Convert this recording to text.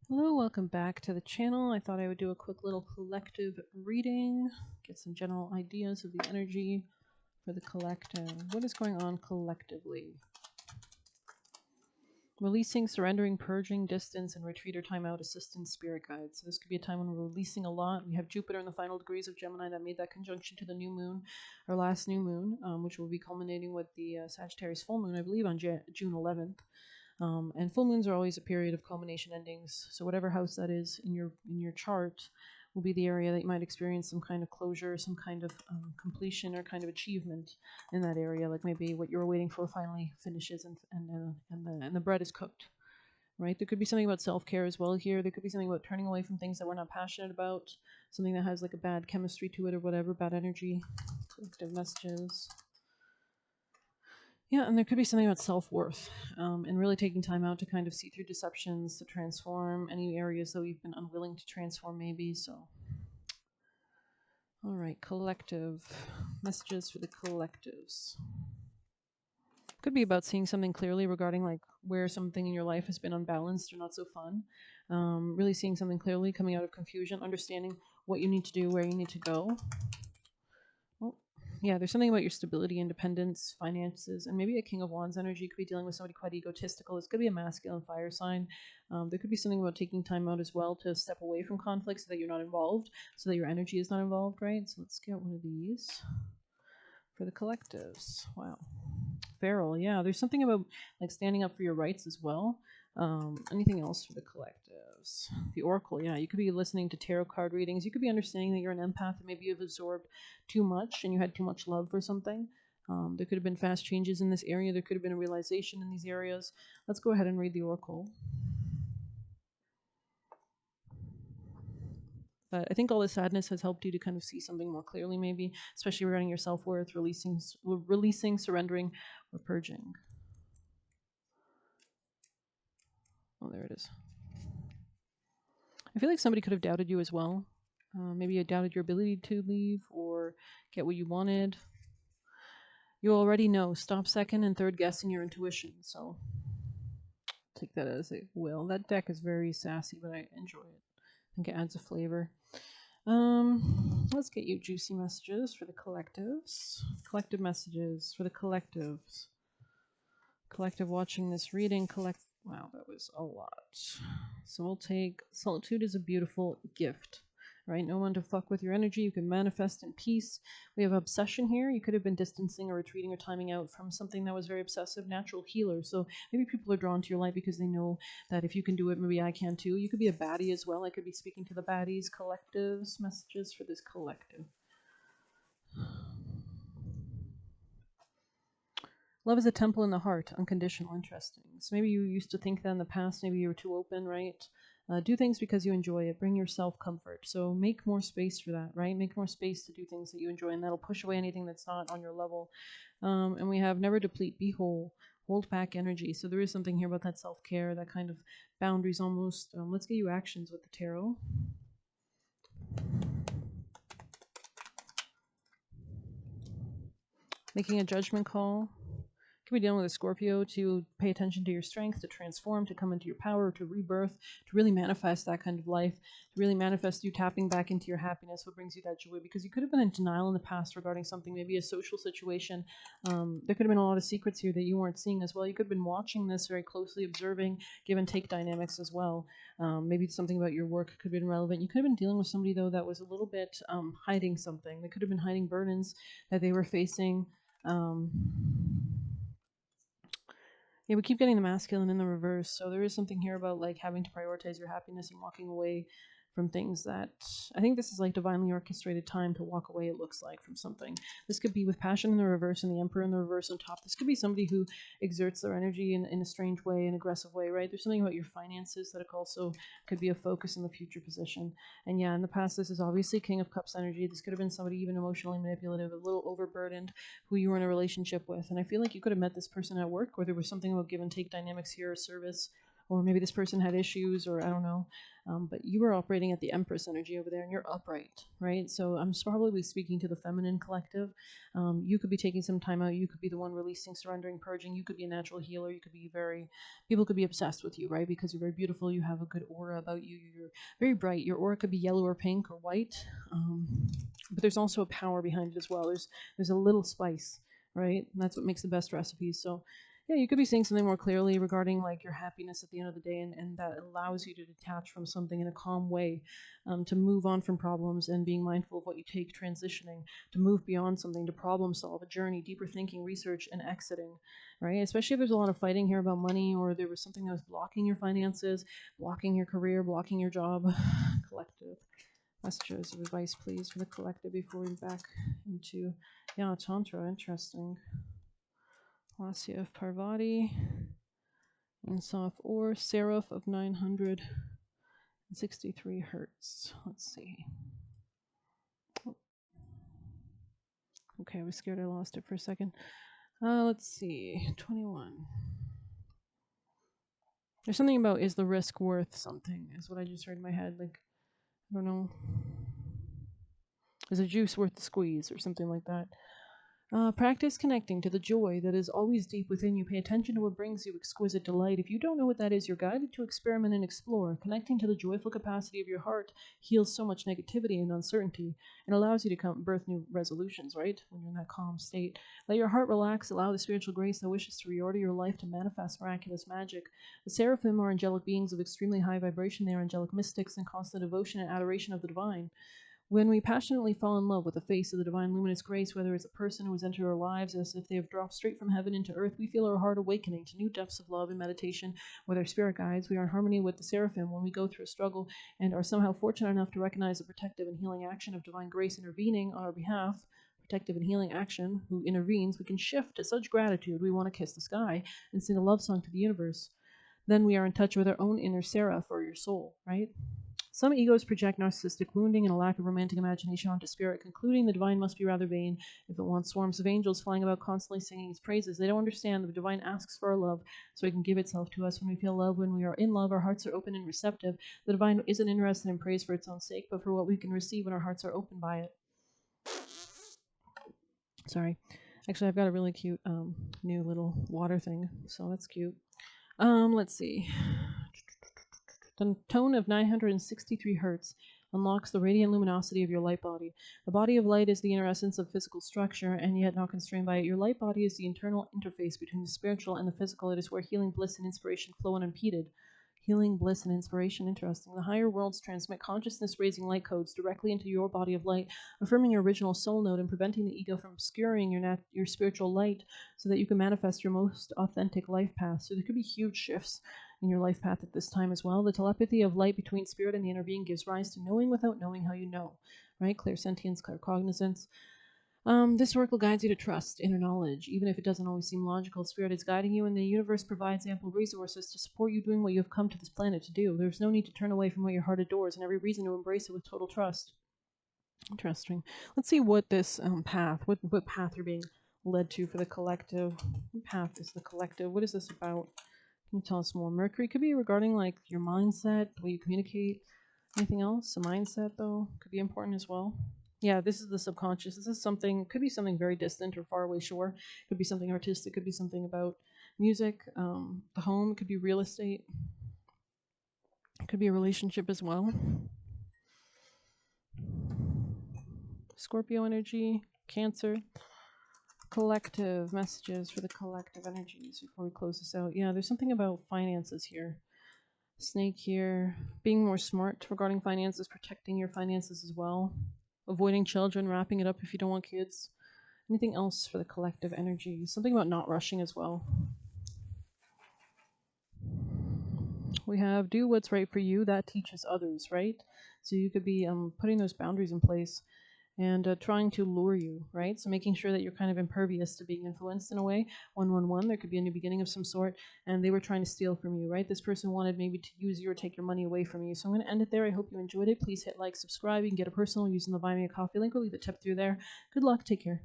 Hello, welcome back to the channel. I thought I would do a quick little collective reading, get some general ideas of the energy for the collective. What is going on collectively? Releasing, surrendering, purging, distance, and retreat or timeout, assistance, spirit guides. So this could be a time when we're releasing a lot. We have Jupiter in the final degrees of Gemini that made that conjunction to the new moon, our last new moon, which will be culminating with the Sagittarius full moon, I believe, on June 11th. And full moons are always a period of culmination endings. So whatever house that is in your chart will be the area that you might experience some kind of closure, some kind of completion, or kind of achievement in that area. Like maybe what you were waiting for finally finishes, and the bread is cooked. Right? There could be something about self care as well here. There could be something about turning away from things that we're not passionate about, something that has like a bad chemistry to it or whatever, bad energy. Collective messages. Yeah, and there could be something about self worth, and really taking time out to kind of see through deceptions, to transform any areas that we've been unwilling to transform, maybe. So, all right, collective messages for the collectives. Could be about seeing something clearly regarding like where something in your life has been unbalanced or not so fun. Really seeing something clearly, coming out of confusion, understanding what you need to do, where you need to go. Oh, yeah, there's something about your stability, independence, finances, and maybe a King of Wands energy. Could be dealing with somebody quite egotistical. This could be a masculine fire sign. There could be something about taking time out as well to step away from conflict so that you're not involved, so that your energy is not involved, right? So let's get one of these for the collectives. Wow. Feral, yeah. There's something about like standing up for your rights as well. Anything else for the collectives? The Oracle, yeah. You could be listening to tarot card readings. You could be understanding that you're an empath and maybe you've absorbed too much and you had too much love for something. There could have been fast changes in this area. There could have been a realization in these areas. Let's go ahead and read the Oracle. But I think all the sadness has helped you to kind of see something more clearly, maybe, especially regarding your self worth, releasing, surrendering, or purging. Oh, there it is. I feel like somebody could have doubted you as well. Maybe you doubted your ability to leave or get what you wanted. You already know. Stop second and third guessing your intuition. So take that as it will. That deck is very sassy, but I enjoy it. I think it adds a flavor. Let's get you juicy messages for the collectives. Collective messages for the collectives. Collective watching this reading. Wow, that was a lot. So we'll take solitude is a beautiful gift, right? No one to fuck with your energy. You can manifest in peace. We have obsession here. You could have been distancing or retreating or timing out from something that was very obsessive. Natural healer. So maybe people are drawn to your light because they know that if you can do it, maybe I can too. You could be a baddie as well. I could be speaking to the baddies. Collectives messages for this collective. Love is a temple in the heart, unconditional, interesting. So maybe you used to think that in the past, maybe you were too open, right? Do things because you enjoy it. Bring yourself comfort. So make more space for that, right? Make more space to do things that you enjoy, and that'll push away anything that's not on your level. And we have never deplete, be whole, hold back energy. So there is something here about that self care, that kind of boundaries almost. Let's get you actions with the tarot. Making a judgment call. Could be dealing with a Scorpio to pay attention to your strength, to transform, to come into your power, to rebirth, to really manifest that kind of life, to really manifest you tapping back into your happiness, what brings you that joy. Because you could have been in denial in the past regarding something, maybe a social situation. There could have been a lot of secrets here that you weren't seeing as well. You could have been watching this very closely, observing give and take dynamics as well. Maybe something about your work could have been relevant. You could have been dealing with somebody, though, that was a little bit hiding something. They could have been hiding burdens that they were facing. Yeah, we keep getting the masculine in the reverse. So there is something here about like having to prioritize your happiness and walking away from things that I think this is like divinely orchestrated time to walk away, it looks like, from something. This could be with passion in the reverse and the emperor in the reverse on top. This could be somebody who exerts their energy in a strange way, an aggressive way, right? There's something about your finances that also could be a focus in the future position. And yeah, in the past, this is obviously King of Cups energy. This could have been somebody even emotionally manipulative, a little overburdened, who you were in a relationship with. And I feel like you could have met this person at work, or there was something about give and take dynamics here, or service, or maybe this person had issues, or I don't know. But you were operating at the Empress energy over there, and you're upright, right? So I'm probably speaking to the feminine collective. You could be taking some time out. You could be the one releasing, surrendering, purging. You could be a natural healer. You could be people could be obsessed with you, right? Because you're very beautiful. You have a good aura about you. You're very bright. Your aura could be yellow or pink or white. But there's also a power behind it as well. There's a little spice, right? And that's what makes the best recipes. So yeah, you could be seeing something more clearly regarding like your happiness at the end of the day, and that allows you to detach from something in a calm way, to move on from problems and being mindful of what you take, transitioning, to move beyond something, to problem solve, a journey, deeper thinking, research, and exiting, right? Especially if there's a lot of fighting here about money, or there was something that was blocking your finances, blocking your career, blocking your job. Collective messages of advice, please, for the collective before we back into, yeah, Tantra. Interesting. Lasya of Parvati, Insof or Seraph of 963 hertz. Let's see. Okay, I was scared I lost it for a second. Let's see. 21. There's something about, is the risk worth something, is what I just heard in my head. Like, I don't know. Is the juice worth the squeeze, or something like that? Practice connecting to the joy that is always deep within you. Pay attention to what brings you exquisite delight. If you don't know what that is, you're guided to experiment and explore. Connecting to the joyful capacity of your heart heals so much negativity and uncertainty, and allows you to birth new resolutions, right? When you're in that calm state. Let your heart relax. Allow the spiritual grace that wishes to reorder your life to manifest miraculous magic. The seraphim are angelic beings of extremely high vibration. They are angelic mystics in constant devotion and adoration of the divine. When we passionately fall in love with the face of the divine luminous grace, whether it's a person who has entered our lives as if they have dropped straight from heaven into earth, we feel our heart awakening to new depths of love and meditation with our spirit guides. We are in harmony with the seraphim when we go through a struggle and are somehow fortunate enough to recognize the protective and healing action of divine grace intervening on our behalf. Protective and healing action who intervenes, we can shift to such gratitude we want to kiss the sky and sing a love song to the universe. Then we are in touch with our own inner seraph, or your soul, right? Some egos project narcissistic wounding and a lack of romantic imagination onto spirit, concluding the divine must be rather vain if it wants swarms of angels flying about constantly singing its praises. They don't understand that the divine asks for our love so it can give itself to us. When we feel love, when we are in love, our hearts are open and receptive. The divine isn't interested in praise for its own sake, but for what we can receive when our hearts are open by it. Sorry. Actually, I've got a really cute new little water thing, so that's cute. Let's see. The tone of 963 hertz unlocks the radiant luminosity of your light body. The body of light is the inner essence of physical structure, and yet not constrained by it. Your light body is the internal interface between the spiritual and the physical. It is where healing, bliss, and inspiration flow unimpeded. Healing, bliss, and inspiration. Interesting. The higher worlds transmit consciousness-raising light codes directly into your body of light, affirming your original soul node and preventing the ego from obscuring your spiritual light so that you can manifest your most authentic life path. So there could be huge shifts in your life path at this time as well. The telepathy of light between spirit and the inner being gives rise to knowing without knowing how you know, right? Clairsentience, claircognizance. This oracle guides you to trust inner knowledge, even if it doesn't always seem logical. Spirit is guiding you, and the universe provides ample resources to support you doing what you have come to this planet to do. There's no need to turn away from what your heart adores, and every reason to embrace it with total trust. Interesting. Let's see what this what path you're being led to for the collective. What path is the collective? What is this about? Can you tell us more? Mercury could be regarding like your mindset, the way you communicate. Anything else? A mindset though could be important as well. Yeah, this is the subconscious. This is something, could be something very distant or far away, sure. Could be something artistic, could be something about music, the home, it could be real estate. It could be a relationship as well. Scorpio energy, Cancer. Collective messages for the collective energies before we close this out. Yeah, there's something about finances here. Snake here, being more smart regarding finances, protecting your finances as well, avoiding children, wrapping it up if you don't want kids. Anything else for the collective energy? Something about not rushing as well. We have do what's right for you. That teaches others, right? So you could be putting those boundaries in place and trying to lure you, right? So making sure that you're kind of impervious to being influenced in a way. 111, there could be a new beginning of some sort, and they were trying to steal from you, right? This person wanted maybe to use you or take your money away from you. So I'm going to end it there. I hope you enjoyed it. Please hit like, subscribe. You can get a personal using the Buy Me a Coffee link. We'll leave a tip through there. Good luck. Take care.